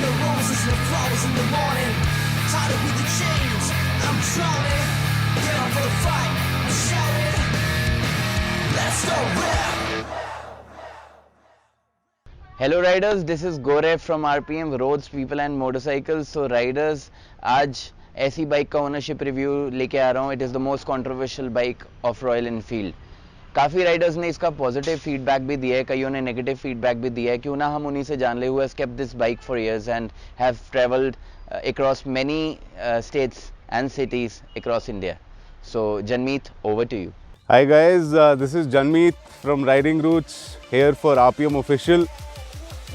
the roses and the flowers in the morning. Tired with the chains, I'm drowning. Get up for the fight, I'm shouting. Let's go rap. Hello riders, this is Gaurav from RPM roads people and motorcycles. So riders, आज ऐसी bike का ownership review लेके आ रहा हूँ। It is the most controversial bike of royal Enfield. काफ़ी Riders ने इसका positive feedback भी दिया है, कईयों ने नेगेटिव फीडबैक भी दिया है। क्यों ना हम उन्हीं से जान ले। Who has kept this bike for years and have travelled across many states and cities across India. So Janmeet, over to you. Hi guys, this is Janmeet from Riding Roots here for RPM Official,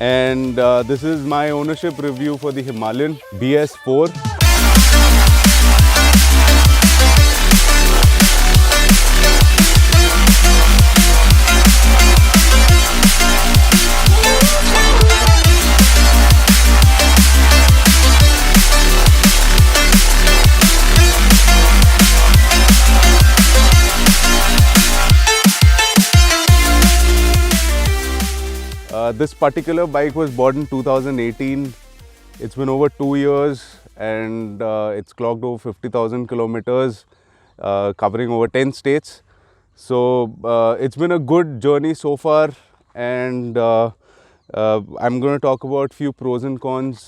and this is my ownership review for the Himalayan BS4. This particular bike was bought in 2018. It's been over 2 years and it's clocked over 50,000 kilometers, covering over 10 states. So it's been a good journey so far, and I'm going to talk about few pros and cons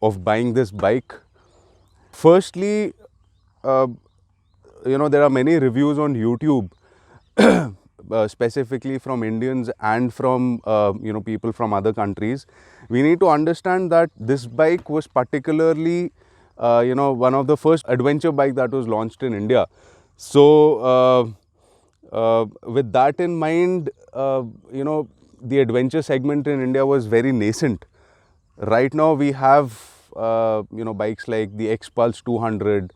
of buying this bike. Firstly, there are many reviews on YouTube. Specifically from Indians and from people from other countries. We need to understand that this bike was particularly one of the first adventure bike that was launched in India. So with that in mind, the adventure segment in India was very nascent. Right now we have bikes like the X-Pulse 200,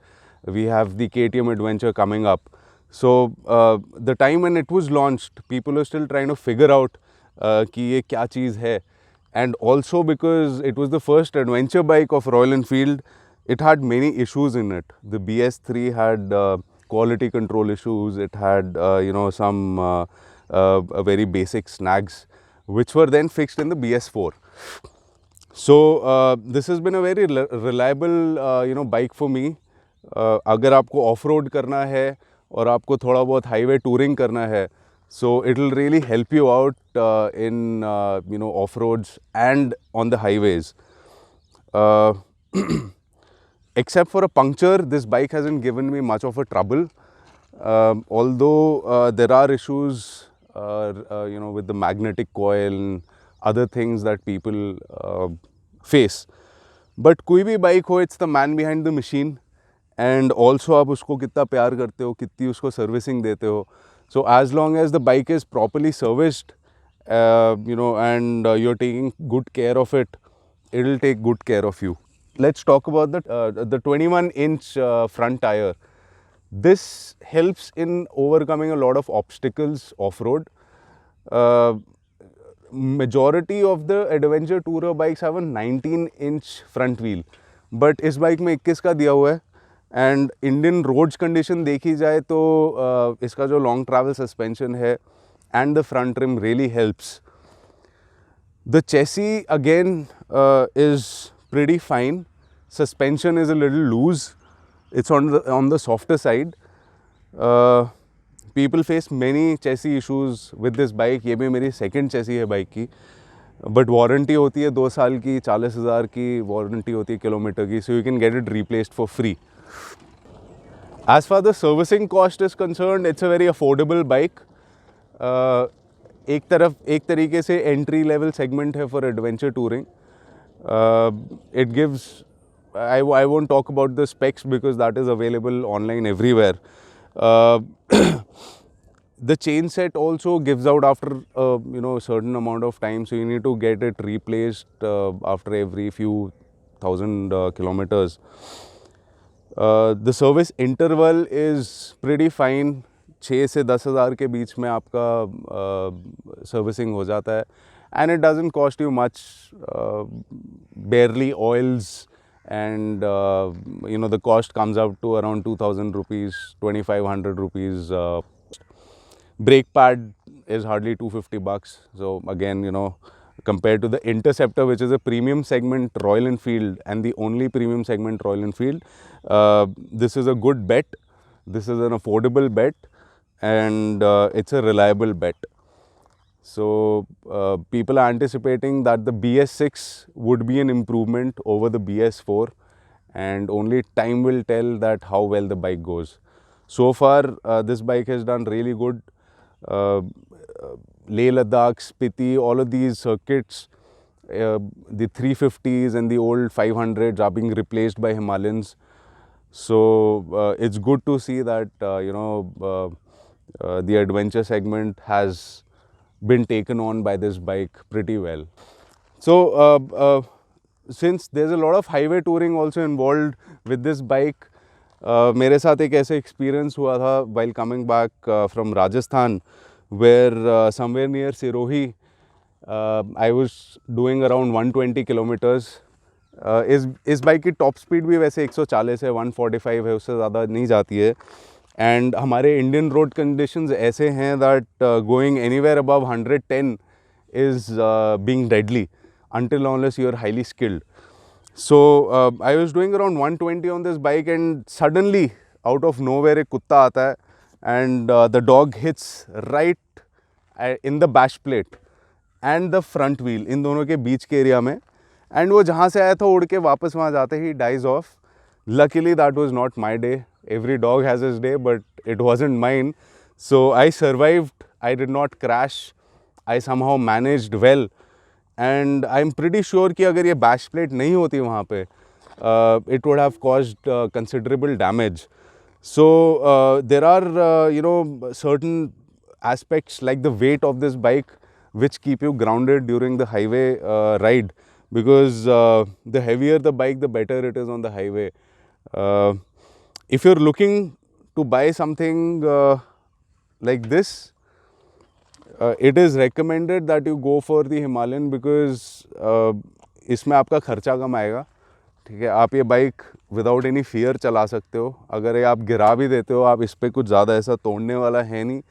we have the KTM Adventure coming up. So the time when it was launched, people were still trying to figure out कि ये क्या चीज़ है. And also because it was the first adventure bike of Royal Enfield, it had many issues in it. The BS3 had quality control issues. It had some very basic snags, which were then fixed in the BS4. So this has been a very reliable bike for me. अगर आपको off-road करना है और आपको थोड़ा बहुत highway touring करना है, so it will really help you out in off-roads and on the highways. Except for a puncture, this bike hasn't given me much of a trouble. Although there are issues with the magnetic coil and other things that people face. But कोई भी bike हो, it's the man behind the machine. And also आप उसको कितना प्यार करते हो, कितनी उसको सर्विसिंग देते हो. So as long as the bike is properly serviced, and you're taking good care of it, it will take good care of you. Let's talk about the 21-inch front tire. This helps in overcoming a lot of obstacles off-road. Majority of the adventure tourer bikes have a 19-inch front wheel, but इस bike में 21 का दिया हुआ है. And Indian roads condition देखी जाए तो इसका जो लॉन्ग ट्रैवल सस्पेंशन है and the front rim really helps. The chassis again is pretty fine. Suspension is a little loose. It's on the softer side. People face many chassis issues with this bike. ये भी मेरी second चेसी है bike की, but warranty होती है 2 साल की, 40,000 की वारंटी होती है किलोमीटर की. So you can get it replaced for free. As far as the servicing cost is concerned, it's a very affordable bike. एक तरीके से entry level segment है for adventure touring. It gives, I won't talk about the specs because that is available online everywhere. The chain set also gives out after a certain amount of time, so you need to get it replaced after every few thousand kilometers. The service interval is pretty fine. 6 से 10,000 के बीच में आपका servicing हो जाता है. And it doesn't cost you much, barely oils, and the cost comes out to around 2,000 rupees, 2,500 rupees. Brake pad is hardly $250. So again, compared to the Interceptor, which is a premium segment Royal Enfield and the only premium segment Royal Enfield. This is a good bet. This is an affordable bet, and it's a reliable bet. So people are anticipating that the BS6 would be an improvement over the BS4, and only time will tell that how well the bike goes. So far, this bike has done really good. Leh Ladakh, Spiti, all of these circuits, the 350s and the old 500s are being replaced by Himalayans. So it's good to see that the adventure segment has been taken on by this bike pretty well. So since there's a lot of highway touring also involved with this bike, मेरे साथ एक ऐसे experience हुआ था while coming back from Rajasthan, where somewhere near Sirohi, I was doing around 120 kilometers. इस bike की top speed भी वैसे 140 है, 145 है, उससे ज़्यादा नहीं जाती है. एंड हमारे इंडियन रोड कंडीशंस ऐसे हैं that going anywhere above 110 is being deadly until unless you are highly skilled. So I was doing around 120 on this bike, and suddenly out of nowhere एक कुत्ता आता है and the dog hits right in the bash plate and the front wheel, इन दोनों के बीच के area में, and वो जहाँ से आया था उड़ के वापस वहाँ जाते ही dies off. Luckily that was not my day. Every dog has his day, but it wasn't mine. So I survived. I did not crash. I somehow managed well. And I'm pretty sure कि अगर ये bash plate नहीं होती वहाँ पे, it would have caused considerable damage. So there are certain aspects like the weight of this bike which keep you grounded during the highway ride, because the heavier the bike, the better it is on the highway. If you're looking to buy something like this, it is recommended that you go for the Himalayan, because इसमें आपका खर्चा कम आएगा. ठीक है, आप ये bike without any fear चला सकते हो. अगर ये आप गिरा भी देते हो, आप इस पर कुछ ज़्यादा ऐसा तोड़ने वाला है नहीं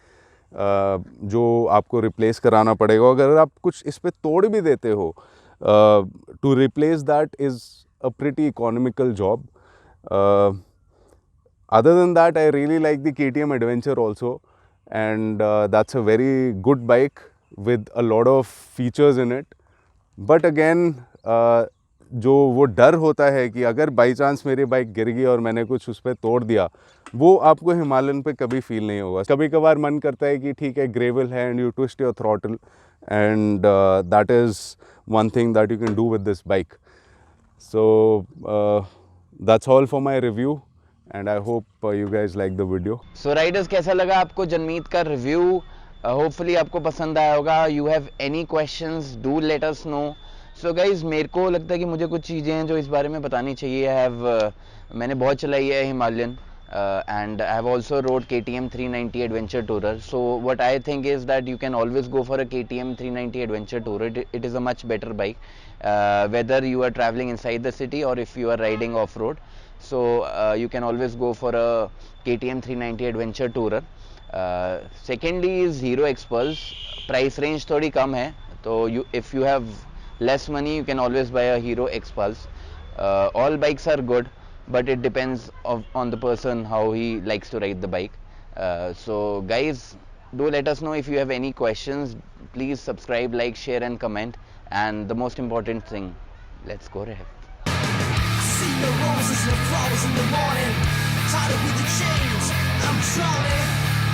जो आपको रिप्लेस कराना पड़ेगा. अगर आप कुछ इस पर तोड़ भी देते हो, to replace that is a pretty economical job. Other than that, I really like the KTM Adventure also, and that's a very good bike with a lot of features in it. But again, जो वो डर होता है कि अगर by chance मेरी bike गिर गई और मैंने कुछ उस पर तोड़ दिया, वो आपको हिमालयन पे कभी फील नहीं होगा. कभी कभार मन करता है कि ठीक है ग्रेवल है and you twist your throttle, and that is one thing that you can do with this bike. So that's all for my review, and I hope you guys like the video. So riders, कैसा लगा आपको जनमीत का review? Hopefully आपको पसंद आया होगा. You have any questions, do let us know. So guys, मेरे को लगता है कि मुझे कुछ चीज़ें हैं जो इस बारे में बतानी चाहिए. मैंने बहुत चलाई है Himalayan, and I have also rode KTM 390 Adventure Tourer. So what I think is that you can always go for a KTM 390 Adventure Tourer. It is a much better bike, whether you are traveling inside the city or if you are riding off-road. So you can always go for a KTM 390 Adventure Tourer. Secondly is Hero X-Pulse. Price range थोड़ी कम है, तो if you have less money you can always buy a Hero X-Pulse. All bikes are good, but it depends on the person how he likes to ride the bike. So guys, do let us know if you have any questions. Please subscribe, like, share and comment. And the most important thing, let's go ahead. See the roses and the flowers in the morning. Tied up with the chains, I'm drowning.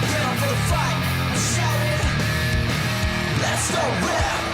Get up for the fight, I'm shouting. Let's go, rip.